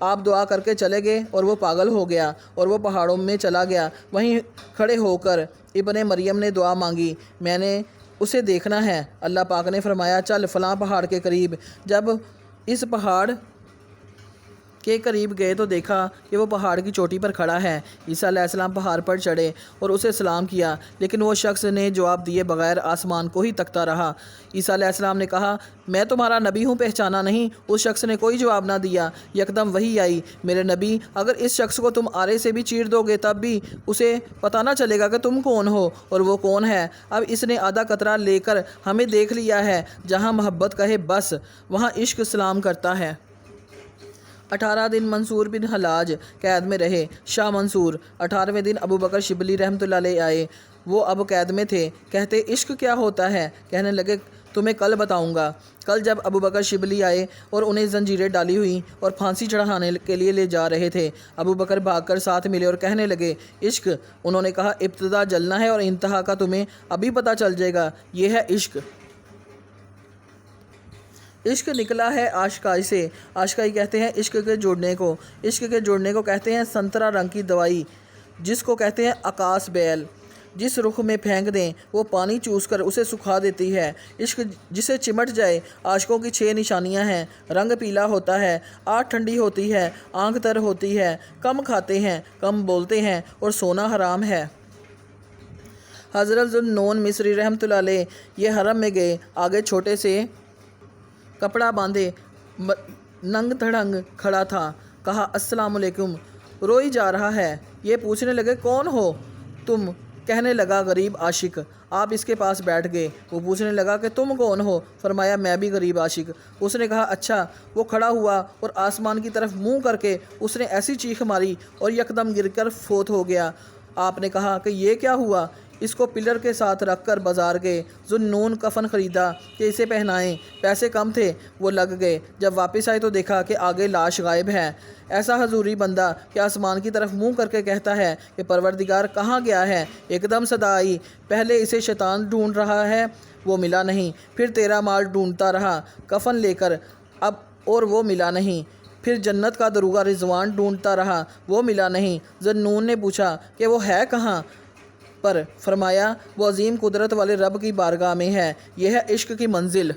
آپ دعا کر کے چلے گئے اور وہ پاگل ہو گیا اور وہ پہاڑوں میں چلا گیا۔ وہیں کھڑے ہو کر ابن مریم نے دعا مانگی، میں نے اسے دیکھنا ہے۔ اللہ پاک نے فرمایا چل فلاں پہاڑ کے قریب۔ جب اس پہاڑ کے قریب گئے تو دیکھا کہ وہ پہاڑ کی چوٹی پر کھڑا ہے۔ عیسیٰ علیہ السلام پہاڑ پر چڑھے اور اسے سلام کیا، لیکن وہ شخص نے جواب دیے بغیر آسمان کو ہی تکتا رہا۔ عیسیٰ علیہ السلام نے کہا، میں تمہارا نبی ہوں، پہچانا نہیں؟ اس شخص نے کوئی جواب نہ دیا۔ یکدم وحی آئی، میرے نبی، اگر اس شخص کو تم آرے سے بھی چیر دو گے تب بھی اسے پتہ نہ چلے گا کہ تم کون ہو اور وہ کون ہے۔ اب اس نے آدھا قطرہ لے کر ہمیں دیکھ لیا ہے، جہاں محبت کہے بس وہاں عشق سلام کرتا ہے۔ 18 دن منصور بن حلاج قید میں رہے۔ شاہ منصور 18ویں دن ابو بکر شبلی رحمۃ اللہ علیہ آئے۔ وہ اب قید میں تھے۔ کہتے عشق کیا ہوتا ہے؟ کہنے لگے تمہیں کل بتاؤں گا۔ کل جب ابو بکر شبلی آئے اور انہیں زنجیریں ڈالی ہوئی اور پھانسی چڑھانے کے لیے لے جا رہے تھے، ابو بکر بھاگ کر ساتھ ملے اور کہنے لگے عشق۔ انہوں نے کہا ابتدا جلنا ہے اور انتہا کا تمہیں ابھی پتہ چل جائے گا، یہ ہے عشق۔ عشق نکلا ہے آشکائی سے۔ آشکائی کہتے ہیں عشق کے جوڑنے کو۔ عشق کے جوڑنے کو کہتے ہیں سنترا رنگ کی دوائی، جس کو کہتے ہیں اکاس بیل۔ جس رخ میں پھینک دیں وہ پانی چوس کر اسے سکھا دیتی ہے۔ عشق جسے چمٹ جائے۔ عاشقوں کی 6 نشانیاں ہیں۔ رنگ پیلا ہوتا ہے، آنکھ ٹھنڈی ہوتی ہے، آنکھ تر ہوتی ہے، کم کھاتے ہیں، کم بولتے ہیں اور سونا حرام ہے۔ حضرت ذوالنون مصری رحمۃ اللہ علیہ یہ حرم میں گئے، آگے چھوٹے سے کپڑا باندھے ننگ دھڑنگ کھڑا تھا۔ کہا السلام علیکم، روئی جا رہا ہے۔ یہ پوچھنے لگے کون ہو تم؟ کہنے لگا غریب عاشق۔ آپ اس کے پاس بیٹھ گئے۔ وہ پوچھنے لگا کہ تم کون ہو؟ فرمایا میں بھی غریب عاشق۔ اس نے کہا اچھا۔ وہ کھڑا ہوا اور آسمان کی طرف منہ کر کے اس نے ایسی چیخ ماری اور یکدم گر کر فوت ہو گیا۔ آپ نے کہا کہ یہ کیا ہوا؟ اس کو پلر کے ساتھ رکھ کر بازار گئے۔ ذوالنون کفن خریدا کہ اسے پہنائیں، پیسے کم تھے، وہ لگ گئے۔ جب واپس آئے تو دیکھا کہ آگے لاش غائب ہے۔ ایسا حضوری بندہ کہ آسمان کی طرف منہ کر کے کہتا ہے کہ پروردگار کہاں گیا ہے؟ ایک دم صدا آئی، پہلے اسے شیطان ڈھونڈ رہا ہے، وہ ملا نہیں، پھر تیرا مال ڈھونڈتا رہا کفن لے کر، اب اور وہ ملا نہیں، پھر جنت کا دروغہ رضوان ڈھونڈتا رہا، وہ ملا نہیں۔ ذوالنون نے پوچھا کہ وہ ہے کہاں پر؟ فرمایا وہ عظیم قدرت والے رب کی بارگاہ میں ہے، یہ ہے عشق کی منزل۔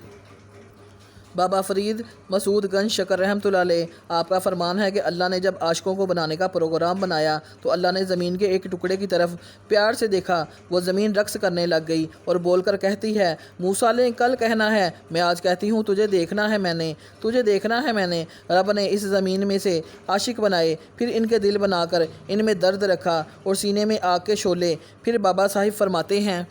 بابا فرید مسعود گنج شکر رحمۃ اللہ علیہ، آپ کا فرمان ہے کہ اللہ نے جب عاشقوں کو بنانے کا پروگرام بنایا تو اللہ نے زمین کے ایک ٹکڑے کی طرف پیار سے دیکھا، وہ زمین رقص کرنے لگ گئی اور بول کر کہتی ہے موسیٰ نے کل کہنا ہے، میں آج کہتی ہوں تجھے دیکھنا ہے میں نے، تجھے دیکھنا ہے میں نے۔ رب نے اس زمین میں سے عاشق بنائے، پھر ان کے دل بنا کر ان میں درد رکھا اور سینے میں آگ کے شعلے۔ پھر بابا صاحب فرماتے ہیں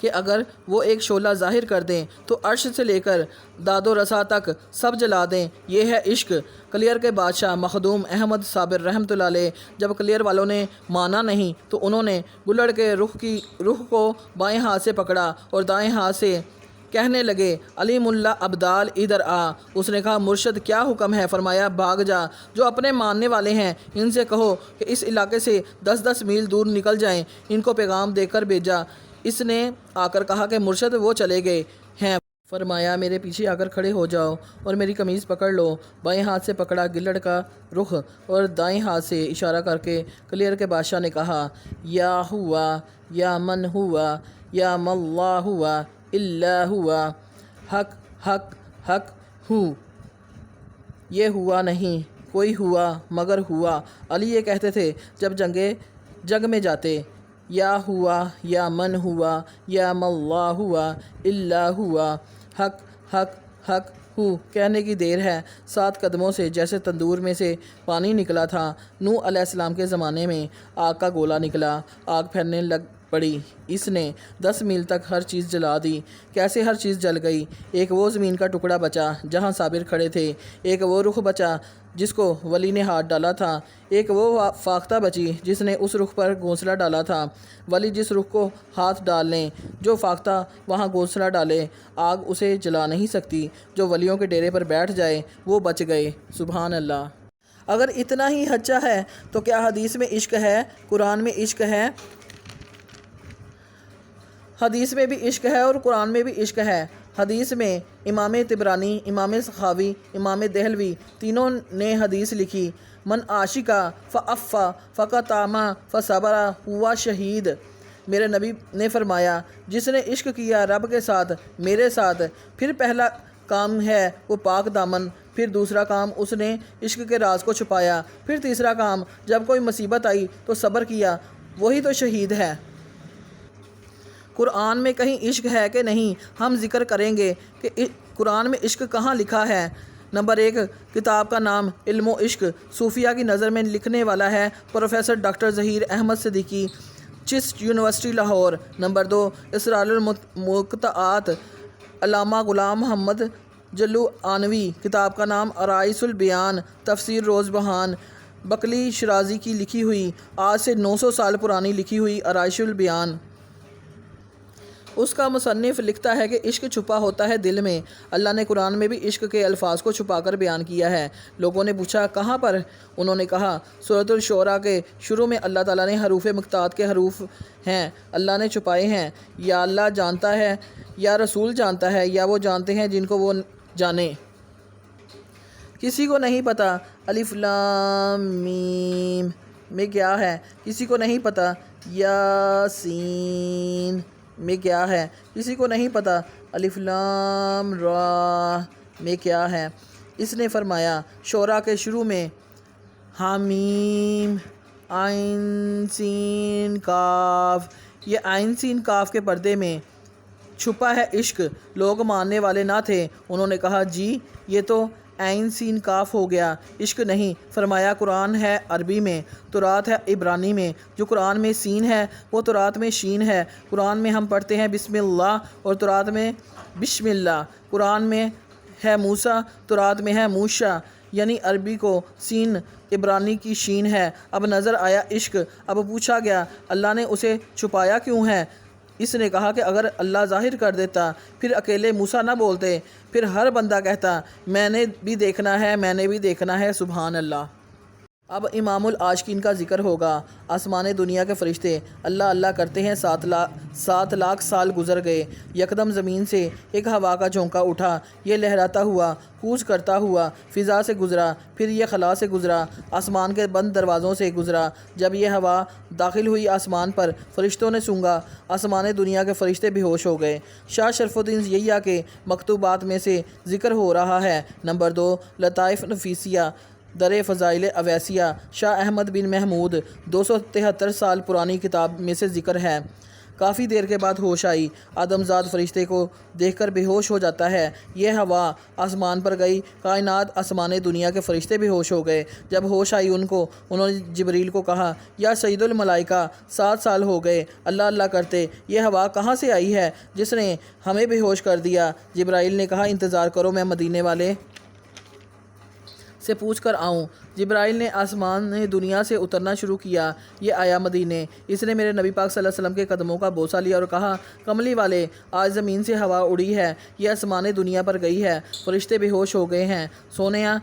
کہ اگر وہ ایک شعلہ ظاہر کر دیں تو عرش سے لے کر داد و رسا تک سب جلا دیں، یہ ہے عشق۔ کلیر کے بادشاہ مخدوم احمد صابر رحمۃ اللہ علیہ جب کلیر والوں نے مانا نہیں تو انہوں نے گلڑ کے رخ کو بائیں ہاتھ سے پکڑا اور دائیں ہاتھ سے کہنے لگے علیم اللہ ابدال ادھر آ۔ اس نے کہا مرشد کیا حکم ہے؟ فرمایا بھاگ جا، جو اپنے ماننے والے ہیں ان سے کہو کہ اس علاقے سے 10-10 میل دور نکل جائیں، ان کو پیغام دے کر بھیجا۔ اس نے آ کر کہا کہ مرشد وہ چلے گئے ہیں۔ فرمایا میرے پیچھے آ کر کھڑے ہو جاؤ اور میری قمیض پکڑ لو۔ بائیں ہاتھ سے پکڑا گلڑ کا رخ اور دائیں ہاتھ سے اشارہ کر کے کلیر کے بادشاہ نے کہا یا ہوا یا من ہوا یا ماللہ ہوا الا ہوا، حق حق حق ہو، یہ ہوا نہیں کوئی ہوا مگر ہوا۔ علی یہ کہتے تھے جب جنگ میں جاتے، یا ہوا یا من ہوا یا ماللہ ہوا الا ہوا، حق حق حق ہو کہنے کی دیر ہے۔ 7 قدموں سے جیسے تندور میں سے پانی نکلا تھا۔ نوح علیہ السلام کے زمانے میں آگ کا گولا نکلا، آگ پھیلنے لگ پڑی، اس نے 10 میل تک ہر چیز جلا دی۔ کیسے ہر چیز جل گئی؟ ایک وہ زمین کا ٹکڑا بچا جہاں صابر کھڑے تھے، ایک وہ رخ بچا جس کو ولی نے ہاتھ ڈالا تھا، ایک وہ فاختہ بچی جس نے اس رخ پر گھونسلہ ڈالا تھا۔ ولی جس رخ کو ہاتھ ڈال لیں، جو فاختہ وہاں گھونسلہ ڈالے، آگ اسے جلا نہیں سکتی۔ جو ولیوں کے ڈیرے پر بیٹھ جائے وہ بچ گئے۔ سبحان اللہ۔ اگر اتنا ہی حجہ ہے تو کیا حدیث میں عشق ہے؟ قرآن میں عشق ہے؟ حدیث میں بھی عشق ہے اور قرآن میں بھی عشق ہے۔ حدیث میں امام طبرانی، امام سخاوی، امام دہلوی تینوں نے حدیث لکھی، من عاشقا فعفا فقطعما فصبرا ہوا شہید۔ میرے نبی نے فرمایا، جس نے عشق کیا رب کے ساتھ، میرے ساتھ، پھر پہلا کام ہے وہ پاک دامن، پھر دوسرا کام اس نے عشق کے راز کو چھپایا، پھر تیسرا کام جب کوئی مصیبت آئی تو صبر کیا، وہی تو شہید ہے۔ قرآن میں کہیں عشق ہے کہ نہیں؟ ہم ذکر کریں گے کہ قرآن میں عشق کہاں لکھا ہے۔ نمبر 1، کتاب کا نام علم و عشق، صوفیہ کی نظر میں لکھنے والا ہے پروفیسر ڈاکٹر ظہیر احمد صدیقی، چسٹ یونیورسٹی لاہور۔ نمبر 2، اسرار المقطعات، علامہ غلام محمد جلو آنوی، کتاب کا نام عرائس البیان، تفسیر روز بہان، بقلی شرازی کی لکھی ہوئی، آج سے 900 سال پرانی لکھی ہوئی عرائس البیان۔ اس کا مصنف لکھتا ہے کہ عشق چھپا ہوتا ہے دل میں۔ اللہ نے قرآن میں بھی عشق کے الفاظ کو چھپا کر بیان کیا ہے۔ لوگوں نے پوچھا کہاں پر؟ انہوں نے کہا سورۃ الشعراء کے شروع میں اللہ تعالیٰ نے حروف مقطعات کے حروف ہیں اللہ نے چھپائے ہیں، یا اللہ جانتا ہے یا رسول جانتا ہے یا وہ جانتے ہیں جن کو وہ جانے۔ کسی کو نہیں پتہ الف لام میم میں کیا ہے، کسی کو نہیں پتہ یاسین میں کیا ہے، کسی کو نہیں پتہ الف لام را میں کیا ہے۔ اس نے فرمایا شعراء کے شروع میں حامیم عین سین کاف، یہ عین سین کاف کے پردے میں چھپا ہے عشق۔ لوگ ماننے والے نہ تھے، انہوں نے کہا جی یہ تو عین سین کاف ہو گیا، عشق نہیں۔ فرمایا قرآن ہے عربی میں، تورات ہے عبرانی میں، جو قرآن میں سین ہے وہ تورات میں شین ہے۔ قرآن میں ہم پڑھتے ہیں بسم اللہ اور تورات میں بسم اللہ۔ قرآن میں ہے موسیٰ، تورات میں ہے موشا، یعنی عربی کو سین، عبرانی کی شین ہے۔ اب نظر آیا عشق، اب پوچھا گیا اللہ نے اسے چھپایا کیوں ہے؟ اس نے کہا کہ اگر اللہ ظاہر کر دیتا پھر اکیلے موسیٰ نہ بولتے، پھر ہر بندہ کہتا میں نے بھی دیکھنا ہے، میں نے بھی دیکھنا ہے، سبحان اللہ۔ اب امام العاشقین کا ذکر ہوگا۔ آسمان دنیا کے فرشتے اللہ اللہ کرتے ہیں، 7 لاکھ سال گزر گئے، یکدم زمین سے ایک ہوا کا جھونکا اٹھا، یہ لہراتا ہوا کوچ کرتا ہوا فضا سے گزرا، پھر یہ خلا سے گزرا، آسمان کے بند دروازوں سے گزرا۔ جب یہ ہوا داخل ہوئی آسمان پر، فرشتوں نے سونگا، آسمان دنیا کے فرشتے بے ہوش ہو گئے۔ شاہ شرف الدین ضیاء کے مکتوبات میں سے ذکر ہو رہا ہے۔ نمبر 2، لطائف نفیسیہ، در فضائل اویسیہ، شاہ احمد بن محمود، 273 سال پرانی کتاب میں سے ذکر ہے۔ کافی دیر کے بعد ہوش آئی، آدمزاد فرشتے کو دیکھ کر بے ہوش ہو جاتا ہے۔ یہ ہوا آسمان پر گئی، کائنات آسمان دنیا کے فرشتے بے ہوش ہو گئے۔ جب ہوش آئی انہوں نے جبریل کو کہا یا سید الملائکہ 7 سال ہو گئے اللہ اللہ کرتے، یہ ہوا کہاں سے آئی ہے جس نے ہمیں بے ہوش کر دیا؟ جبرائیل نے کہا انتظار کرو، میں مدینے والے سے پوچھ کر آؤں۔ جبرائیل نے آسمان دنیا سے اترنا شروع کیا، یہ آیا مدینے، اس نے میرے نبی پاک صلی اللہ علیہ وسلم کے قدموں کا بوسہ لیا اور کہا کملی والے آج زمین سے ہوا اڑی ہے، یہ آسمان دنیا پر گئی ہے، فرشتے بے ہوش ہو گئے ہیں۔ سونیا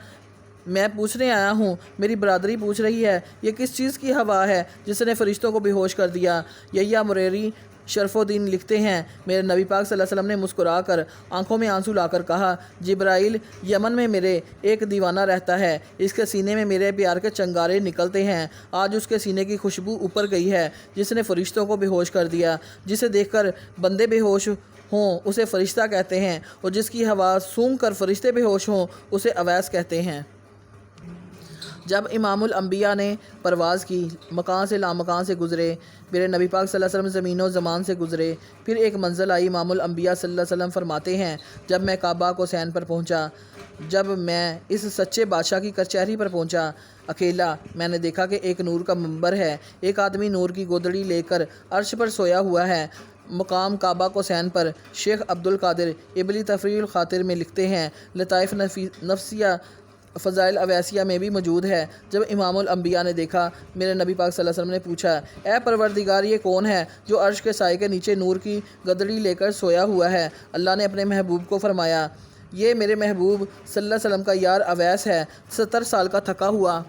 میں پوچھنے آیا ہوں، میری برادری پوچھ رہی ہے یہ کس چیز کی ہوا ہے جس نے فرشتوں کو بے ہوش کر دیا؟ یحییٰ مریری شرف الدین لکھتے ہیں میرے نبی پاک صلی اللہ علیہ وسلم نے مسکرا کر آنکھوں میں آنسو لا کر کہا جبرائیل یمن میں میرے ایک دیوانہ رہتا ہے، اس کے سینے میں میرے پیار کے چنگارے نکلتے ہیں، آج اس کے سینے کی خوشبو اوپر گئی ہے جس نے فرشتوں کو بے ہوش کر دیا۔ جسے دیکھ کر بندے بے ہوش ہوں اسے فرشتہ کہتے ہیں، اور جس کی ہوا سونگھ کر فرشتے بے ہوش ہوں اسے اویس کہتے ہیں۔ جب امام الانبیاء نے پرواز کی، مکان سے لامکان سے گزرے، میرے نبی پاک صلی اللہ علیہ وسلم زمین و زمان سے گزرے، پھر ایک منزل آئی۔ امام الانبیاء صلی اللہ علیہ وسلم فرماتے ہیں جب میں کعبہ کوسین پر پہنچا، جب میں اس سچے بادشاہ کی کچہری پر پہنچا اکیلا، میں نے دیکھا کہ ایک نور کا منبر ہے، ایک آدمی نور کی گودڑی لے کر عرش پر سویا ہوا ہے۔ مقام کعبہ کوسین پر شیخ عبدالقادر ابلی تفریح الخاطر میں لکھتے ہیں، لطائف نفسیہ فضائل اویسیہ میں بھی موجود ہے۔ جب امام الانبیاء نے دیکھا، میرے نبی پاک صلی اللہ علیہ وسلم نے پوچھا اے پروردگار یہ کون ہے جو عرش کے سائے کے نیچے نور کی گدڑی لے کر سویا ہوا ہے؟ اللہ نے اپنے محبوب کو فرمایا یہ میرے محبوب صلی اللہ علیہ وسلم کا یار اویس ہے، 70 سال کا تھکا ہوا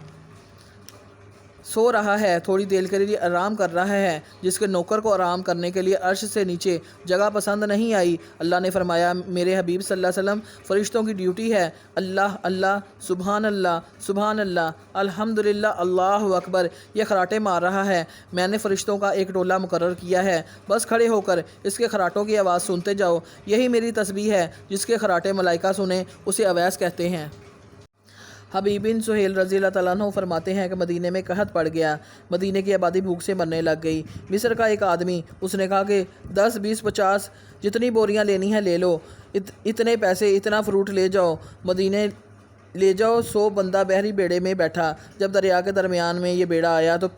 سو رہا ہے، تھوڑی دیر کے لیے آرام کر رہا ہے، جس کے نوکر کو آرام کرنے کے لیے عرش سے نیچے جگہ پسند نہیں آئی۔ اللہ نے فرمایا، میرے حبیب صلی اللہ علیہ وسلم، فرشتوں کی ڈیوٹی ہے اللہ اللہ، سبحان اللہ، سبحان اللہ، الحمدللہ، اللہ اکبر، یہ خراٹے مار رہا ہے۔ میں نے فرشتوں کا ایک ٹولہ مقرر کیا ہے، بس کھڑے ہو کر اس کے خراٹوں کی آواز سنتے جاؤ۔ یہی میری تسبیح ہے، جس کے خراٹے ملائکہ سنیں اسے اویس کہتے ہیں۔ حبیب بن سہیل رضی اللہ تعالیٰ عنہ فرماتے ہیں کہ مدینے میں قحط پڑ گیا، مدینے کی آبادی بھوک سے مرنے لگ گئی۔ مصر کا ایک آدمی، اس نے کہا کہ 10، 20، 50 جتنی بوریاں لینی ہیں لے لو، اتنے پیسے، اتنا فروٹ لے جاؤ، مدینے لے جاؤ۔ 100 بندہ بحری بیڑے میں بیٹھا، جب دریا کے درمیان میں یہ بیڑا آیا تو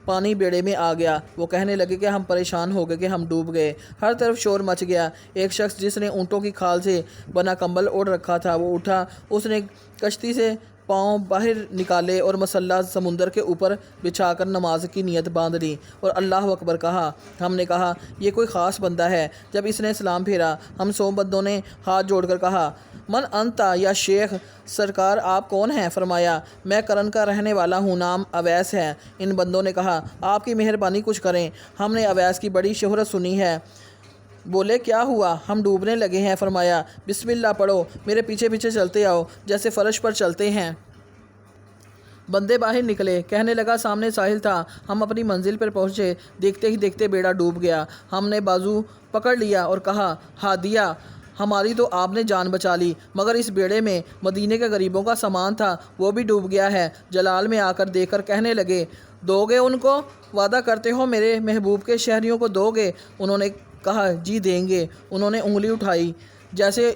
پانی بیڑے میں آ گیا۔ وہ کہنے لگے کہ ہم پریشان ہو گئے کہ ہم ڈوب گئے۔ ہر طرف شور مچ گیا۔ ایک شخص جس نے اونٹوں کی کھال سے بنا کمبل اوڑھ رکھا تھا وہ اٹھا، اس نے کشتی سے پاؤں باہر نکالے اور مسلح سمندر کے اوپر بچھا کر نماز کی نیت باندھ لی اور اللہ اکبر کہا۔ ہم نے کہا یہ کوئی خاص بندہ ہے۔ جب اس نے سلام پھیرا، ہم 100 بندوں نے ہاتھ جوڑ کر کہا، من انتا یا شیخ، سرکار آپ کون ہیں؟ فرمایا، میں کرن کا رہنے والا ہوں، نام اویس ہے۔ ان بندوں نے کہا، آپ کی مہربانی کچھ کریں، ہم نے اویس کی بڑی شہرت سنی ہے۔ بولے کیا ہوا؟ ہم ڈوبنے لگے ہیں۔ فرمایا، بسم اللہ پڑھو، میرے پیچھے پیچھے چلتے آؤ جیسے فرش پر چلتے ہیں۔ بندے باہر نکلے، کہنے لگا سامنے ساحل تھا، ہم اپنی منزل پر پہنچے، دیکھتے ہی دیکھتے بیڑا ڈوب گیا۔ ہم نے بازو پکڑ لیا اور کہا، ہادیہ، ہماری تو آپ نے جان بچا لی، مگر اس بیڑے میں مدینے کے غریبوں کا سامان تھا، وہ بھی ڈوب گیا ہے۔ جلال میں آ کر دیکھ کر کہنے لگے، دو گے ان کو؟ وعدہ کرتے ہو میرے محبوب کے شہریوں کو دو گے؟ انہوں نے کہا، جی دیں گے۔ انہوں نے انگلی اٹھائی جیسے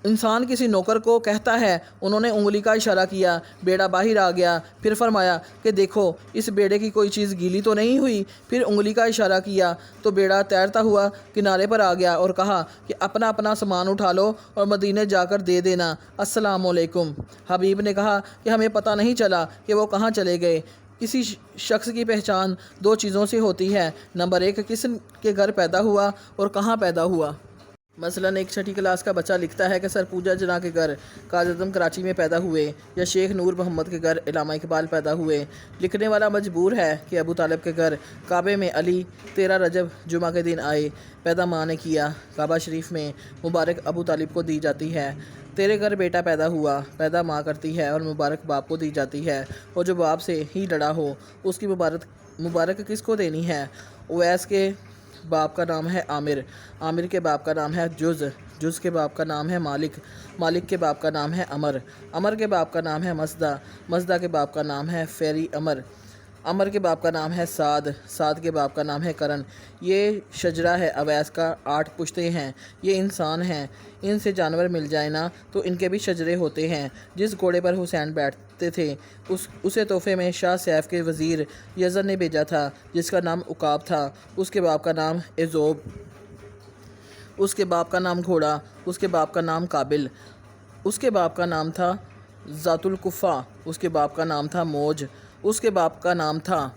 انسان کسی نوکر کو کہتا ہے۔ انہوں نے انگلی کا اشارہ کیا، بیڑا باہر آ گیا۔ پھر فرمایا کہ دیکھو اس بیڑے کی کوئی چیز گیلی تو نہیں ہوئی؟ پھر انگلی کا اشارہ کیا تو بیڑا تیرتا ہوا کنارے پر آ گیا اور کہا کہ اپنا اپنا سامان اٹھا لو اور مدینے جا کر دے دینا، السلام علیکم۔ حبیب نے کہا کہ ہمیں پتہ نہیں چلا کہ وہ کہاں چلے گئے۔ کسی شخص کی پہچان 2 چیزوں سے ہوتی ہے، نمبر 1 کس کے گھر پیدا ہوا اور کہاں پیدا ہوا۔ مثلاً ایک 6ٹھی کلاس کا بچہ لکھتا ہے کہ سر پوجا جنا کے گھر قائد اعظم کراچی میں پیدا ہوئے، یا شیخ نور محمد کے گھر علامہ اقبال پیدا ہوئے۔ لکھنے والا مجبور ہے کہ ابو طالب کے گھر کعبے میں علی 13 رجب جمعہ کے دن آئے، پیدا ماں نے کیا۔ کعبہ شریف میں مبارک ابو طالب کو دی جاتی ہے۔ تیرے گھر بیٹا پیدا ہوا، پیدا ماں کرتی ہے اور مبارک باپ کو دی جاتی ہے، اور جو باپ سے ہی لڑا ہو اس کی مبارک کس کو دینی ہے؟ اویس کے باپ کا نام ہے عامر، عامر کے باپ کا نام ہے جز کے باپ کا نام ہے مالک، مالک کے باپ کا نام ہے عمر کے باپ کا نام ہے مزدہ کے باپ کا نام ہے فیری عمر کے باپ کا نام ہے سعد کے باپ کا نام ہے کرن۔ یہ شجرہ ہے اویس کا، 8 پشتے ہیں۔ یہ انسان ہیں، ان سے جانور مل جائے نا تو ان کے بھی شجرے ہوتے ہیں۔ جس گھوڑے پر حسین بیٹھتے تھے اسے تحفے میں شاہ سیف کے وزیر یزن نے بھیجا تھا، جس کا نام عقاب تھا۔ اس کے باپ کا نام ایزوب، اس کے باپ کا نام گھوڑا، اس کے باپ کا نام قابل، اس کے باپ کا نام تھا ذات القفا، اس کے باپ کا نام تھا موج، اس کے باپ کا نام تھا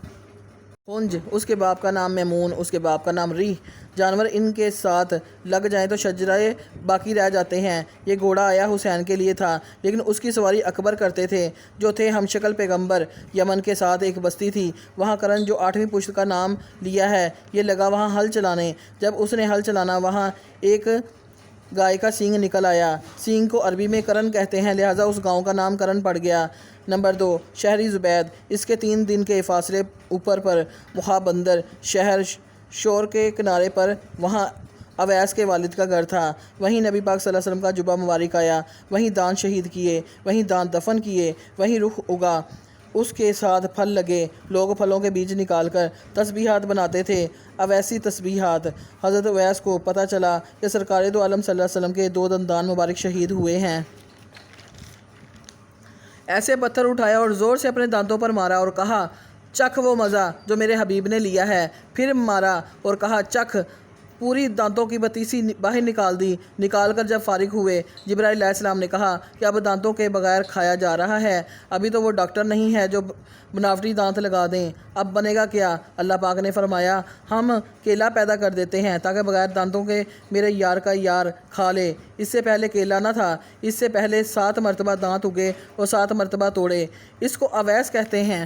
ہنج، اس کے باپ کا نام میمون، اس کے باپ کا نام ریح۔ جانور ان کے ساتھ لگ جائیں تو شجرے باقی رہ جاتے ہیں۔ یہ گھوڑا آیا حسین کے لیے تھا، لیکن اس کی سواری اکبر کرتے تھے جو تھے ہم شکل پیغمبر۔ یمن کے ساتھ ایک بستی تھی، وہاں کرن جو 8ویں پشت کا نام لیا ہے، یہ لگا وہاں ہل چلانے۔ جب اس نے ہل چلانا وہاں ایک گائے کا سینگ نکل آیا۔ سینگ کو عربی میں کرن کہتے ہیں، لہٰذا اس گاؤں کا نام کرن پڑ گیا۔ نمبر 2 شہری زبید، اس کے 3 دن کے فاصلے اوپر پر مخا بندر شہر شور کے کنارے پر، وہاں اویس کے والد کا گھر تھا۔ وہیں نبی پاک صلی اللہ علیہ وسلم کا جبہ مبارک آیا، وہیں دانت شہید کیے، وہیں دانت دفن کیے، وہیں رخ اگا، اس کے ساتھ پھل لگے، لوگ پھلوں کے بیج نکال کر تسبیحات بناتے تھے، اویسی تسبیحات۔ حضرت اویس کو پتہ چلا کہ سرکار دو عالم صلی اللہ علیہ وسلم کے 2 دندان مبارک شہید ہوئے ہیں۔ ایسے پتھر اٹھایا اور زور سے اپنے دانتوں پر مارا اور کہا، چکھ وہ مزہ جو میرے حبیب نے لیا ہے۔ پھر مارا اور کہا، چکھ پوری دانتوں کی بتیسی باہر نکال دی۔ نکال کر جب فارغ ہوئے، جبرائیل علیہ السلام نے کہا کہ اب دانتوں کے بغیر کھایا جا رہا ہے، ابھی تو وہ ڈاکٹر نہیں ہے جو بناوٹی دانت لگا دیں، اب بنے گا کیا؟ اللہ پاک نے فرمایا ہم کیلا پیدا کر دیتے ہیں تاکہ بغیر دانتوں کے میرے یار کا یار کھا لے۔ اس سے پہلے کیلا نہ تھا، اس سے پہلے 7 مرتبہ دانت اگے اور 7 مرتبہ توڑے۔ اس کو اویس کہتے ہیں۔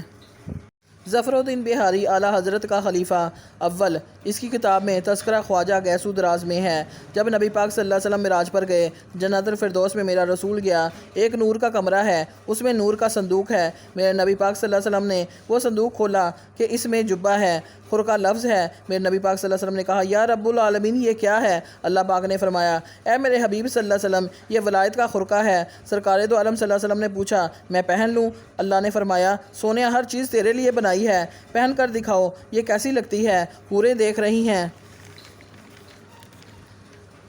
ظفر الدین بہاری اعلیٰ حضرت کا خلیفہ اول، اس کی کتاب میں تذکرہ خواجہ گیسو دراز میں ہے۔ جب نبی پاک صلی اللہ علیہ وسلم معراج پر گئے، جنت الفردوس میں میرا رسول گیا، ایک نور کا کمرہ ہے، اس میں نور کا صندوق ہے۔ میرے نبی پاک صلی اللہ علیہ وسلم نے وہ صندوق کھولا کہ اس میں جبہ ہے، خرقہ لفظ ہے۔ میرے نبی پاک صلی اللہ علیہ وسلم نے کہا یا رب العالمین یہ کیا ہے؟ اللہ پاک نے فرمایا اے میرے حبیب صلی اللہ علیہ وسلم یہ ولایت کا خرقہ ہے۔ سرکار دو عالم صلی اللہ علیہ وسلم نے پوچھا میں پہن لوں؟ اللہ نے فرمایا سونیا ہر چیز تیرے لیے بنائی ہے، پہن کر دکھاؤ یہ کیسی لگتی ہے، پورے دیکھ رہی ہیں۔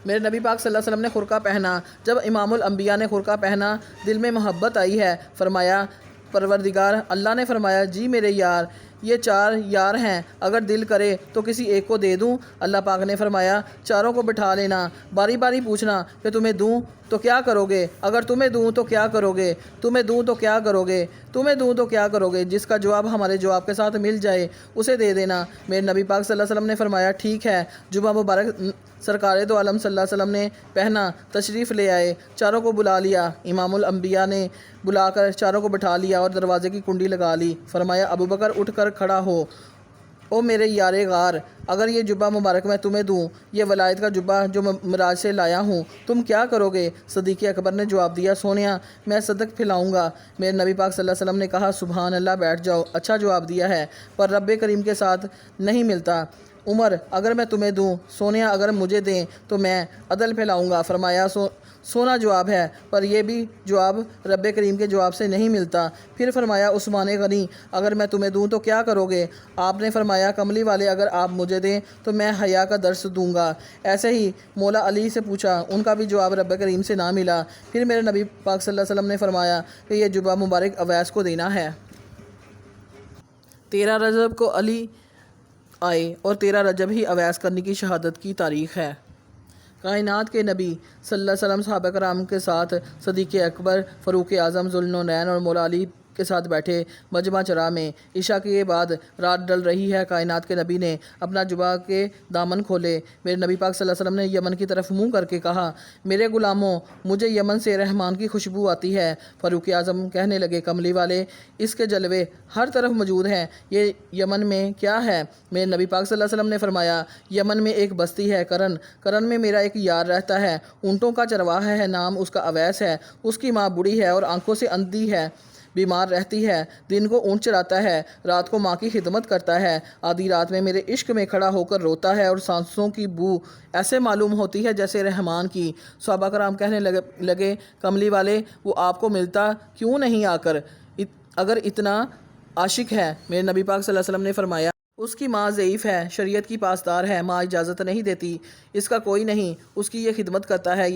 میرے نبی پاک صلی اللہ علیہ وسلم نے خرقہ پہنا۔ جب امام الانبیاء نے خرقہ پہنا دل میں محبت آئی ہے۔ فرمایا پروردگار، اللہ نے فرمایا جی میرے یار، یہ 4 یار ہیں، اگر دل کرے تو کسی ایک کو دے دوں؟ اللہ پاک نے فرمایا چاروں کو بٹھا لینا، باری باری پوچھنا کہ تمہیں دوں تو کیا کرو گے؟ اگر تمہیں دوں تو کیا کرو گے؟ تمہیں دوں تو کیا کرو گے؟ تمہیں دوں تو کیا کرو گے؟ جس کا جواب ہمارے جواب کے ساتھ مل جائے اسے دے دینا۔ میرے نبی پاک صلی اللہ علیہ وسلم نے فرمایا ٹھیک ہے۔ جبہ مبارک سرکار دو عالم صلی اللہ علیہ وسلم نے پہنا، تشریف لے آئے، چاروں کو بلا لیا۔ امام الانبیاء نے بلا کر چاروں کو بٹھا لیا اور دروازے کی کنڈی لگا لی۔ فرمایا ابوبکر اٹھ کر کھڑا ہو، او میرے یار غار، اگر یہ جبہ مبارک میں تمہیں دوں، یہ ولایت کا جبہ جو معراج سے لایا ہوں، تم کیا کرو گے؟ صدیق اکبر نے جواب دیا سونیا میں صدق پھیلاؤں گا۔ میرے نبی پاک صلی اللہ علیہ وسلم نے کہا سبحان اللہ، بیٹھ جاؤ، اچھا جواب دیا ہے، پر رب کریم کے ساتھ نہیں ملتا۔ عمر اگر میں تمہیں دوں، سونیا اگر مجھے دیں تو میں عدل پھیلاؤں گا۔ فرمایا سونا جواب ہے، پر یہ بھی جواب رب کریم کے جواب سے نہیں ملتا۔ پھر فرمایا عثمان غنی اگر میں تمہیں دوں تو کیا کرو گے؟ آپ نے فرمایا کملی والے اگر آپ مجھے دیں تو میں حیا کا درس دوں گا۔ ایسے ہی مولا علی سے پوچھا، ان کا بھی جواب رب کریم سے نہ ملا۔ پھر میرے نبی پاک صلی اللہ علیہ وسلم نے فرمایا کہ یہ جبہ مبارک اویس کو دینا ہے۔ 13 رجب کو علی آئے اور 13 رجب ہی اویس کرنے کی شہادت کی تاریخ ہے۔ کائنات کے نبی صلی اللہ علیہ وسلم صحابہ کرام کے ساتھ صدیق اکبر، فاروق اعظم، ذوالنورین اور مولا علی کے ساتھ بیٹھے مجمع چرا میں۔ عشاء کے بعد رات ڈل رہی ہے، کائنات کے نبی نے اپنا جبہ کے دامن کھولے۔ میرے نبی پاک صلی اللہ علیہ وسلم نے یمن کی طرف منہ کر کے کہا میرے غلاموں مجھے یمن سے رحمان کی خوشبو آتی ہے۔ فاروق اعظم کہنے لگے کملی والے اس کے جلوے ہر طرف موجود ہیں، یہ یمن میں کیا ہے؟ میرے نبی پاک صلی اللہ علیہ وسلم نے فرمایا یمن میں ایک بستی ہے کرن میں میرا ایک یار رہتا ہے، اونٹوں کا چرواہا ہے، نام اس کا اویس ہے، اس کی ماں بوڑھی ہے اور آنکھوں سے اندھی ہے، بیمار رہتی ہے، دن کو اونٹ چراتا ہے، رات کو ماں کی خدمت کرتا ہے، آدھی رات میں میرے عشق میں کھڑا ہو کر روتا ہے اور سانسوں کی بو ایسے معلوم ہوتی ہے جیسے رحمان کی۔ صحابہ کرام کہنے لگے کملی والے وہ آپ کو ملتا کیوں نہیں آ کر اگر اتنا عاشق ہے؟ میرے نبی پاک صلی اللہ علیہ وسلم نے فرمایا اس کی ماں ضعیف ہے، شریعت کی پاسدار ہے، ماں اجازت نہیں دیتی، اس کا کوئی نہیں، اس کی یہ خدمت کرتا ہے۔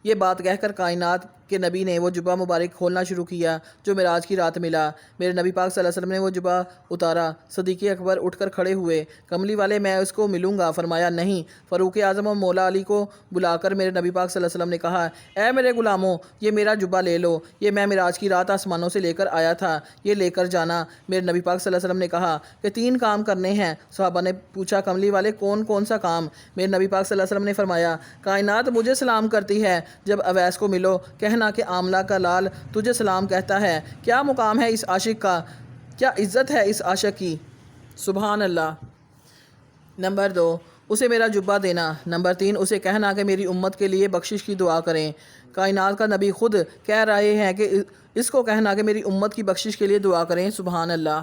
یہ بات کہہ کر کائنات کے نبی نے وہ جبہ مبارک کھولنا شروع کیا جو معراج کی رات ملا۔ میرے نبی پاک صلی اللہ علیہ وسلم نے وہ جبہ اتارا۔ صدیق اکبر اٹھ کر کھڑے ہوئے، کملی والے میں اس کو ملوں گا؟ فرمایا نہیں۔ فاروق اعظم اور مولا علی کو بلا کر میرے نبی پاک صلی اللہ علیہ وسلم نے کہا اے میرے غلاموں یہ میرا جبہ لے لو، یہ میں معراج کی رات آسمانوں سے لے کر آیا تھا، یہ لے کر جانا۔ میرے نبی پاک صلی اللہ علیہ وسلم نے کہا کہ 3 کام کرنے ہیں۔ صحابہ نے پوچھا کملی والے کون سا کام؟ میرے نبی پاک صلی اللہ علیہ وسلم نے فرمایا کائنات مجھے سلام کرتی ہے، جب اویس کو ملو کہنا کہ آملہ کا لال تجھے سلام کہتا ہے۔ کیا مقام ہے اس عاشق کا، کیا عزت ہے اس عاشق کی، سبحان اللہ۔ نمبر 2 اسے میرا جبہ دینا۔ نمبر 3 اسے کہنا کہ میری امت کے لیے بخشش کی دعا کریں۔ کائنات کا نبی خود کہہ رہے ہیں کہ اس کو کہنا کہ میری امت کی بخشش کے لیے دعا کریں، سبحان اللہ۔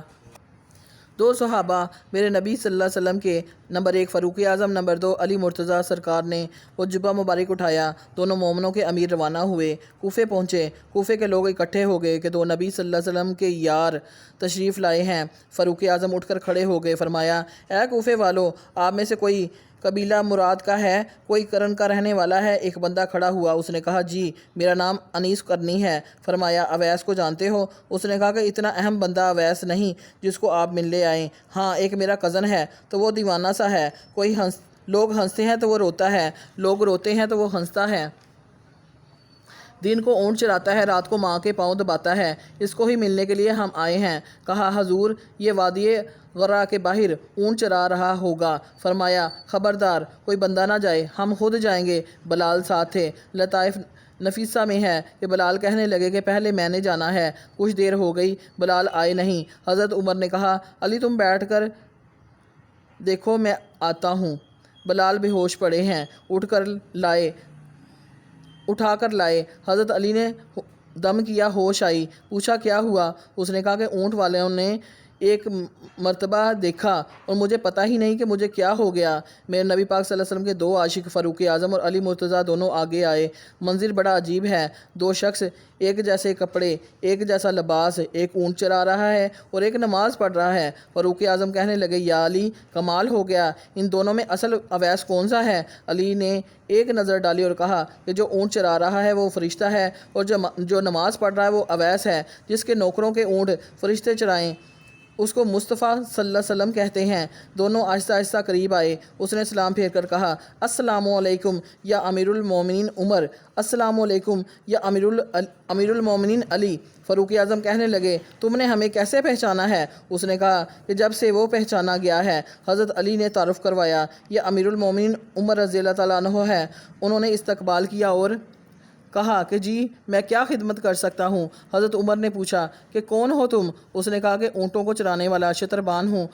2 صحابہ میرے نبی صلی اللہ علیہ وسلم کے، نمبر 1 فاروق اعظم، نمبر 2 علی مرتضیٰ سرکار نے وہ جبہ مبارک اٹھایا۔ دونوں مومنوں کے امیر روانہ ہوئے، کوفے پہنچے۔ کوفے کے لوگ اکٹھے ہو گئے کہ 2 نبی صلی اللہ علیہ وسلم کے یار تشریف لائے ہیں۔ فاروق اعظم اٹھ کر کھڑے ہو گئے، فرمایا اے کوفے والو آپ میں سے کوئی قبیلہ مراد کا ہے، کوئی کرن کا رہنے والا ہے؟ ایک بندہ کھڑا ہوا، اس نے کہا جی میرا نام انیس کرنی ہے۔ فرمایا اویس کو جانتے ہو؟ اس نے کہا کہ اتنا اہم بندہ اویس نہیں جس کو آپ ملنے آئیں، ہاں ایک میرا کزن ہے تو وہ دیوانہ سا ہے، کوئی لوگ ہنستے ہیں تو وہ روتا ہے، لوگ روتے ہیں تو وہ ہنستا ہے۔ دن کو اونٹ چراتا ہے، رات کو ماں کے پاؤں دباتا ہے، اس کو ہی ملنے کے لیے ہم آئے ہیں۔ کہا حضور یہ وادی غرہ کے باہر اونٹ چرا رہا ہوگا۔ فرمایا خبردار کوئی بندہ نہ جائے، ہم خود جائیں گے۔ بلال ساتھ تھے۔ لطائف نفیسہ میں ہے کہ بلال کہنے لگے کہ پہلے میں نے جانا ہے۔ کچھ دیر ہو گئی، بلال آئے نہیں۔ حضرت عمر نے کہا علی تم بیٹھ کر دیکھو میں آتا ہوں۔ بلال بے ہوش پڑے ہیں، اٹھا کر لائے۔ حضرت علی نے دم کیا، ہوش آئی، پوچھا کیا ہوا؟ اس نے کہا کہ اونٹ والوں نے ایک مرتبہ دیکھا اور مجھے پتہ ہی نہیں کہ مجھے کیا ہو گیا۔ میرے نبی پاک صلی اللہ علیہ وسلم کے 2 عاشق فاروق اعظم اور علی مرتضیٰ دونوں آگے آئے۔ منظر بڑا عجیب ہے، 2 شخص ایک جیسے کپڑے، ایک جیسا لباس، ایک اونٹ چرا رہا ہے اور ایک نماز پڑھ رہا ہے۔ فاروق اعظم کہنے لگے یا علی کمال ہو گیا، ان دونوں میں اصل اویس کون سا ہے؟ علی نے ایک نظر ڈالی اور کہا کہ جو اونٹ چرا رہا ہے وہ فرشتہ ہے اور جو نماز پڑھ رہا ہے وہ اویس ہے، جس کے نوکروں کے اونٹ فرشتے چرائیں اس کو مصطفیٰ صلی اللہ علیہ وسلم کہتے ہیں۔ دونوں آہستہ آہستہ قریب آئے۔ اس نے سلام پھیر کر کہا السلام علیکم یا امیر المومنین عمر، السلام علیکم یا امیر المومنین علی۔ فاروق اعظم کہنے لگے تم نے ہمیں کیسے پہچانا ہے؟ اس نے کہا کہ جب سے وہ پہچانا گیا ہے۔ حضرت علی نے تعارف کروایا، یہ امیر المومنین عمر رضی اللہ تعالیٰ عنہ ہے۔ انہوں نے استقبال کیا اور کہا کہ جی میں کیا خدمت کر سکتا ہوں؟ حضرت عمر نے پوچھا کہ کون ہو تم؟ اس نے کہا کہ اونٹوں کو چرانے والا شتربان ہوں۔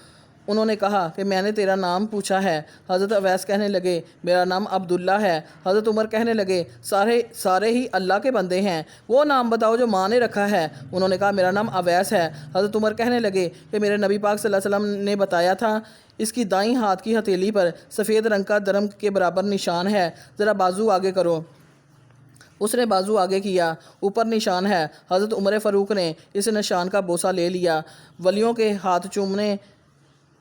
انہوں نے کہا کہ میں نے تیرا نام پوچھا ہے۔ حضرت اویس کہنے لگے میرا نام عبداللہ ہے۔ حضرت عمر کہنے لگے سارے ہی اللہ کے بندے ہیں، وہ نام بتاؤ جو ماں نے رکھا ہے۔ انہوں نے کہا میرا نام اویس ہے۔ حضرت عمر کہنے لگے کہ میرے نبی پاک صلی اللہ علیہ وسلم نے بتایا تھا اس کی دائیں ہاتھ کی ہتھیلی پر سفید رنگ کا درم کے برابر نشان ہے، ذرا بازو آگے کرو۔ اس نے بازو آگے کیا، اوپر نشان ہے۔ حضرت عمر فاروق نے اس نشان کا بوسہ لے لیا۔ ولیوں کے ہاتھ چومنے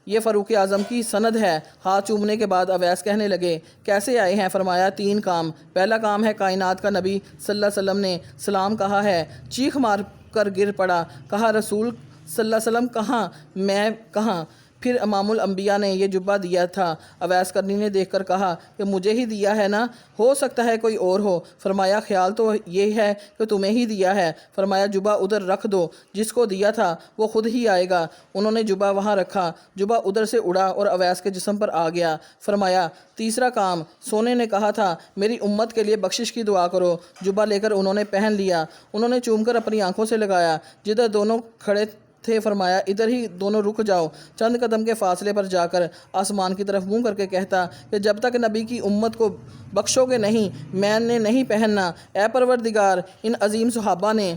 یہ فاروق اعظم کی سند ہے۔ ہاتھ چومنے کے بعد اویس کہنے لگے کیسے آئے ہیں؟ فرمایا 3 کام۔ پہلا کام ہے کائنات کا نبی صلی اللہ علیہ وسلم نے سلام کہا ہے۔ چیخ مار کر گر پڑا، کہا رسول صلی اللہ علیہ وسلم کہاں؟ میں کہاں؟ پھر امام الانبیاء نے یہ جبہ دیا تھا۔ اویس کرنی نے دیکھ کر کہا کہ مجھے ہی دیا ہے نا، ہو سکتا ہے کوئی اور ہو۔ فرمایا خیال تو یہ ہے کہ تمہیں ہی دیا ہے۔ فرمایا جبہ ادھر رکھ دو، جس کو دیا تھا وہ خود ہی آئے گا۔ انہوں نے جبہ وہاں رکھا، جبہ ادھر سے اڑا اور اویس کے جسم پر آ گیا۔ فرمایا تیسرا کام، سونے نے کہا تھا میری امت کے لیے بخشش کی دعا کرو۔ جبہ لے کر انہوں نے پہن لیا۔ انہوں نے چوم کر اپنی آنکھوں سے لگایا جدھر دونوں کھڑے تھے۔ فرمایا ادھر ہی دونوں رک جاؤ۔ چند قدم کے فاصلے پر جا کر آسمان کی طرف منہ کر کے کہتا کہ جب تک نبی کی امت کو بخشو گے نہیں میں نے نہیں پہننا۔ اے پروردگار ان عظیم صحابہ نے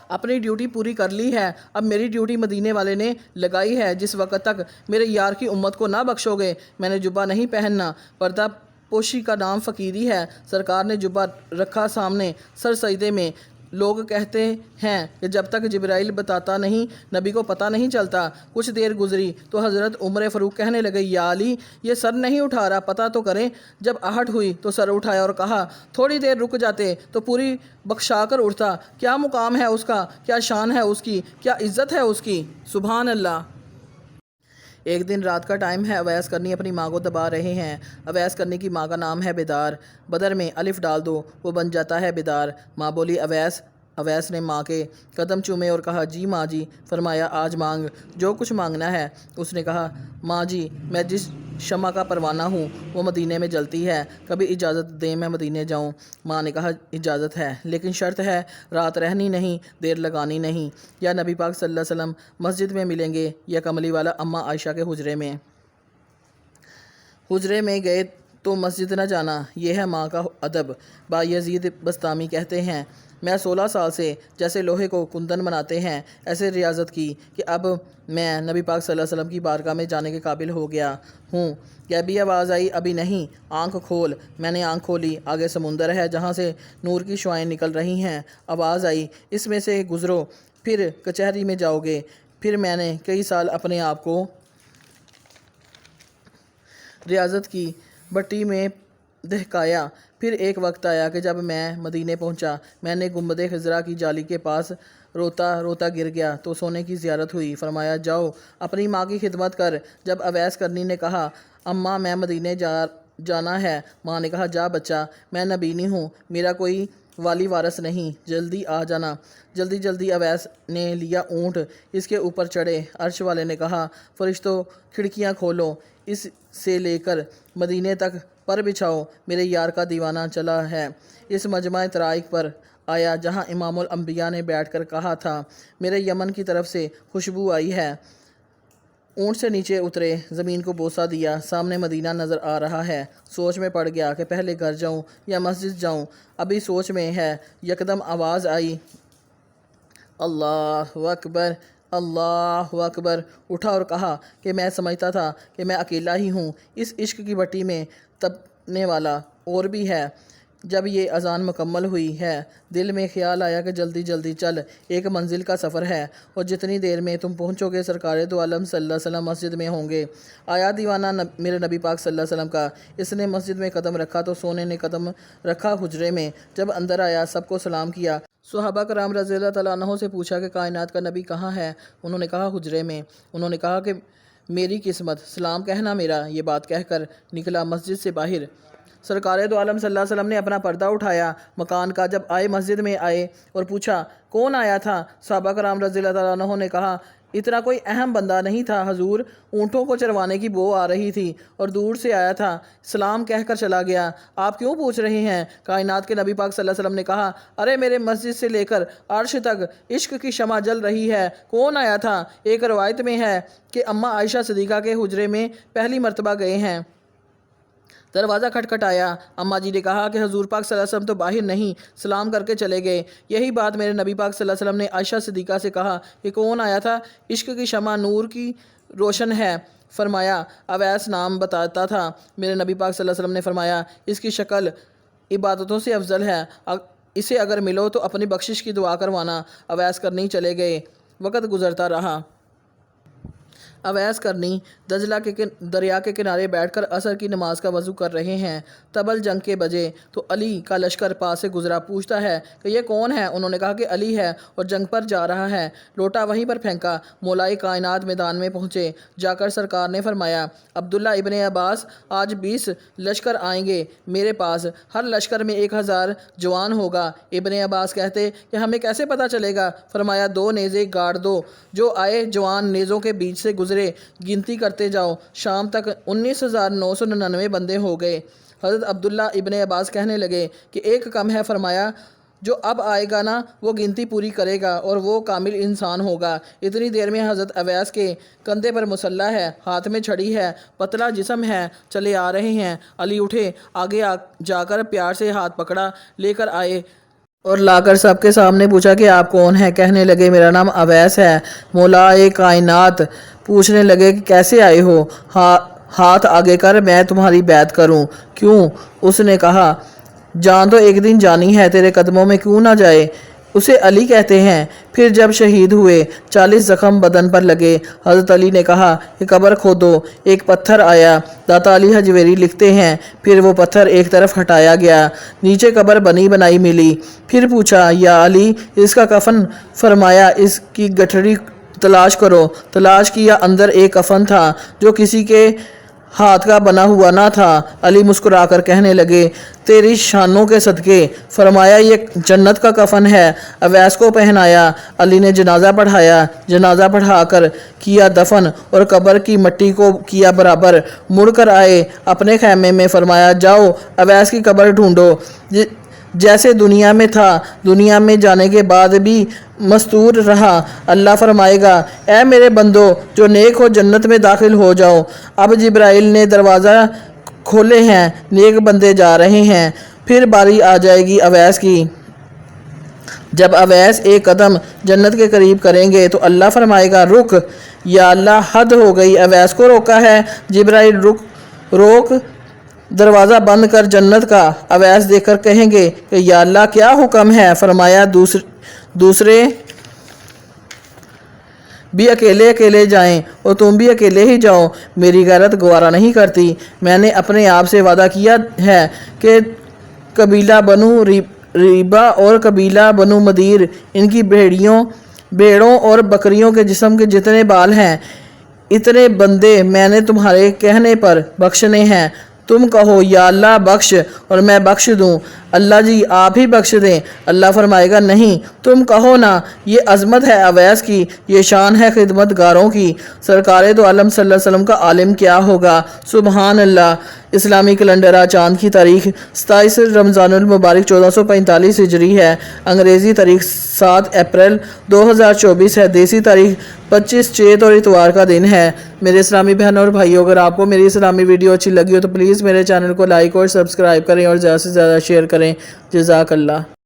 اپنی ڈیوٹی پوری کر لی ہے، اب میری ڈیوٹی مدینے والے نے لگائی ہے۔ جس وقت تک میرے یار کی امت کو نہ بخشو گے میں نے جبہ نہیں پہننا۔ پردہ پوشی کا نام فقیری ہے۔ سرکار نے جبہ رکھا سامنے، سر سجدے میں۔ لوگ کہتے ہیں کہ جب تک جبرائیل بتاتا نہیں نبی کو پتہ نہیں چلتا۔ کچھ دیر گزری تو حضرت عمر فاروق کہنے لگے یا علی یہ سر نہیں اٹھا رہا، پتہ تو کریں۔ جب آہٹ ہوئی تو سر اٹھایا اور کہا تھوڑی دیر رک جاتے تو پوری بخشا کر اٹھتا۔ کیا مقام ہے اس کا، کیا شان ہے اس کی، کیا عزت ہے اس کی، سبحان اللہ۔ ایک دن رات کا ٹائم ہے، اویس کرنی اپنی ماں کو دبا رہے ہیں۔ اویس کرنی کی ماں کا نام ہے بیدار، بدر میں الف ڈال دو وہ بن جاتا ہے بیدار۔ ماں بولی اویس۔ اویس نے ماں کے قدم چومے اور کہا جی ماں جی۔ فرمایا آج مانگ جو کچھ مانگنا ہے۔ اس نے کہا ماں جی میں جس شمع کا پروانہ ہوں وہ مدینے میں جلتی ہے، کبھی اجازت دیں میں مدینے جاؤں۔ ماں نے کہا اجازت ہے لیکن شرط ہے، رات رہنی نہیں، دیر لگانی نہیں۔ یا نبی پاک صلی اللہ علیہ وسلم مسجد میں ملیں گے یا کملی والا اماں عائشہ کے حجرے میں گئے تو مسجد نہ جانا، یہ ہے ماں کا ادب۔ بایزید بستامی کہتے ہیں میں 16 سال سے جیسے لوہے کو کندن بناتے ہیں ایسے ریاضت کی کہ اب میں نبی پاک صلی اللہ علیہ وسلم کی بارگاہ میں جانے کے قابل ہو گیا ہوں۔ غیبی آواز آئی ابھی نہیں، آنکھ کھول۔ میں نے آنکھ کھولی، آگے سمندر ہے جہاں سے نور کی شعائیں نکل رہی ہیں۔ آواز آئی اس میں سے گزرو، پھر کچہری میں جاؤ گے۔ پھر میں نے کئی سال اپنے آپ کو ریاضت کی بٹی میں دہکایا۔ پھر ایک وقت آیا کہ جب میں مدینے پہنچا، میں نے گنبد خضرا کی جالی کے پاس روتا روتا گر گیا تو سونے کی زیارت ہوئی۔ فرمایا جاؤ اپنی ماں کی خدمت کر۔ جب اویس کرنی نے کہا اماں میں مدینے جانا ہے، ماں نے کہا جا بچہ، میں نبینی ہوں، میرا کوئی والی وارث نہیں، جلدی آ جانا۔ جلدی جلدی اویس نے لیا اونٹ، اس کے اوپر چڑھے۔ عرش والے نے کہا فرشتوں کھڑکیاں کھولو، اس سے لے کر مدینے تک پر بچھاؤ، میرے یار کا دیوانہ چلا ہے۔ اس مجمع طرائق پر آیا جہاں امام الانبیاء نے بیٹھ کر کہا تھا میرے یمن کی طرف سے خوشبو آئی ہے۔ اونٹ سے نیچے اترے، زمین کو بوسہ دیا، سامنے مدینہ نظر آ رہا ہے۔ سوچ میں پڑ گیا کہ پہلے گھر جاؤں یا مسجد جاؤں، ابھی سوچ میں ہے، یکدم آواز آئی اللہ اکبر اللہ اکبر۔ اٹھا اور کہا کہ میں سمجھتا تھا کہ میں اکیلا ہی ہوں، اس عشق کی بھٹی میں تپنے والا اور بھی ہے۔ جب یہ اذان مکمل ہوئی ہے، دل میں خیال آیا کہ جلدی جلدی چل، ایک منزل کا سفر ہے، اور جتنی دیر میں تم پہنچو گے سرکار دو عالم صلی اللہ علیہ وسلم مسجد میں ہوں گے۔ آیا دیوانہ میرے نبی پاک صلی اللہ علیہ وسلم کا، اس نے مسجد میں قدم رکھا تو سونے نے قدم رکھا حجرے میں۔ جب اندر آیا سب کو سلام کیا۔ صحابہ کرام رضی اللہ تعالیٰ عنہ سے پوچھا کہ کائنات کا نبی کہاں ہے؟ انہوں نے کہا حجرے میں۔ انہوں نے کہا کہ میری قسمت، سلام کہنا میرا۔ یہ بات کہہ کر نکلا مسجد سے باہر۔ سرکار دو عالم صلی اللہ علیہ وسلم نے اپنا پردہ اٹھایا مکان کا، جب آئے مسجد میں آئے اور پوچھا کون آیا تھا؟ صحابہ کرام رضی اللہ تعالیٰ عنہ نے کہا اتنا کوئی اہم بندہ نہیں تھا حضور، اونٹوں کو چروانے کی بو آ رہی تھی اور دور سے آیا تھا، سلام کہہ کر چلا گیا۔ آپ کیوں پوچھ رہے ہیں؟ کائنات کے نبی پاک صلی اللہ علیہ وسلم نے کہا ارے میرے مسجد سے لے کر عرش تک عشق کی شمع جل رہی ہے، کون آیا تھا؟ ایک روایت میں ہے کہ اماں عائشہ صدیقہ کے حجرے میں پہلی مرتبہ گئے ہیں۔ دروازہ کھٹکھٹایا، اماں جی نے کہا کہ حضور پاک صلی اللہ علیہ وسلم تو باہر نہیں، سلام کر کے چلے گئے۔ یہی بات میرے نبی پاک صلی اللہ علیہ وسلم نے عائشہ صدیقہ سے کہا کہ کون آیا تھا؟ عشق کی شمع نور کی روشن ہے۔ فرمایا اویس نام بتاتا تھا۔ میرے نبی پاک صلی اللہ علیہ وسلم نے فرمایا اس کی شکل عبادتوں سے افضل ہے، اسے اگر ملو تو اپنی بخشش کی دعا کروانا۔ اویس کرنی چلے گئے، وقت گزرتا رہا۔ اویس کرنی دجلہ کے دریا کے کنارے بیٹھ کر عصر کی نماز کا وضو کر رہے ہیں۔ طبل جنگ کے بجے تو علی کا لشکر پاس سے گزرا، پوچھتا ہے کہ یہ کون ہے؟ انہوں نے کہا کہ علی ہے اور جنگ پر جا رہا ہے۔ لوٹا وہیں پر پھینکا، مولائے کائنات میدان میں پہنچے۔ جا کر سرکار نے فرمایا عبداللہ ابن عباس آج 20 لشکر آئیں گے میرے پاس، ہر لشکر میں 1000 جوان ہوگا۔ ابن عباس کہتے کہ ہمیں کیسے پتہ چلے گا؟ فرمایا 2 نیزے گاڑ دو، جو آئے جوان نیزوں کے بیچ سے گزرے، گنتی کرتے جاؤ، شام تک 19,999 بندے ہو گئے۔ حضرت عبداللہ ابن عباس کہنے لگے کہ ایک کم ہے۔ فرمایا جو اب آئے گا نا وہ گنتی پوری کرے گا اور وہ کامل انسان ہوگا۔ اتنی دیر میں حضرت اویس کے کندھے پر مسلح ہے، ہاتھ میں چھڑی ہے، پتلا جسم ہے، چلے آ رہے ہیں۔ علی اٹھے، آگے جا کر پیار سے ہاتھ پکڑا، لے کر آئے اور لا کر سب کے سامنے پوچھا کہ آپ کون ہیں؟ کہنے لگے میرا نام اویس ہے، مولا کائنات۔ پوچھنے لگے کہ کیسے آئے ہو؟ ہاتھ آگے کر میں تمہاری بیعت کروں۔ کیوں؟ اس نے کہا جان تو ایک دن جانی ہے، تیرے قدموں میں کیوں نہ جائے؟ اسے علی کہتے ہیں۔ پھر جب شہید ہوئے 40 زخم بدن پر لگے، حضرت علی نے کہا کہ قبر کھودو۔ ایک پتھر آیا، داتا علی حجویری لکھتے ہیں پھر وہ پتھر ایک طرف ہٹایا گیا، نیچے قبر بنی بنائی ملی۔ پھر پوچھا یا علی اس کا کفن؟ فرمایا اس کی گٹھڑی تلاش کرو۔ تلاش کیا، اندر ایک کفن تھا جو کسی کے ہاتھ کا بنا ہوا نہ تھا۔ علی مسکرا کر کہنے لگے تیری شانوں کے صدقے۔ فرمایا یہ جنت کا کفن ہے۔ اویس کو پہنایا، علی نے جنازہ پڑھایا، جنازہ پڑھا کر کیا دفن اور قبر کی مٹی کو کیا برابر۔ مڑ کر آئے اپنے خیمے میں، فرمایا جاؤ اویس کی قبر ڈھونڈو، جیسے دنیا میں تھا دنیا میں جانے کے بعد بھی مستور رہا۔ اللہ فرمائے گا اے میرے بندو جو نیک ہو جنت میں داخل ہو جاؤ۔ اب جبرائیل نے دروازہ کھولے ہیں، نیک بندے جا رہے ہیں، پھر باری آ جائے گی اویس کی۔ جب اویس ایک قدم جنت کے قریب کریں گے تو اللہ فرمائے گا رک، یا اللہ حد ہو گئی، اویس کو روکا ہے؟ جبرائیل روک دروازہ بند کر جنت کا۔ اویس دیکھ کر کہیں گے کہ یا اللہ کیا حکم ہے؟ فرمایا دوسرے بھی اکیلے اکیلے جائیں اور تم بھی اکیلے ہی جاؤ، میری غیرت گوارا نہیں کرتی۔ میں نے اپنے آپ سے وعدہ کیا ہے کہ قبیلہ بنو ریبہ اور قبیلہ بنو مدیر ان کی بھیڑیوں بھیڑوں اور بکریوں کے جسم کے جتنے بال ہیں اتنے بندے میں نے تمہارے کہنے پر بخشنے ہیں۔ تم کہو یا اللہ بخش اور میں بخش دوں، اللہ جی آپ ہی بخش دیں۔ اللہ فرمائے گا نہیں، تم کہو نا، یہ عظمت ہے اویس کی، یہ شان ہے خدمت گاروں کی، سرکار دو عالم صلی اللہ علیہ وسلم کا عالم کیا ہوگا۔ سبحان اللہ۔ اسلامی کیلنڈر آج چاند کی تاریخ 27 رمضان المبارک 1445 ہجری ہے، انگریزی تاریخ 7 اپریل 2024 ہے، دیسی تاریخ 25 چیت اور اتوار کا دن ہے۔ میرے اسلامی بہنوں اور بھائیوں، اگر آپ کو میری اسلامی ویڈیو اچھی لگی ہو تو پلیز میرے چینل کو لائک اور سبسکرائب کریں اور زیادہ سے زیادہ شیئر کریں۔ جزاک اللہ۔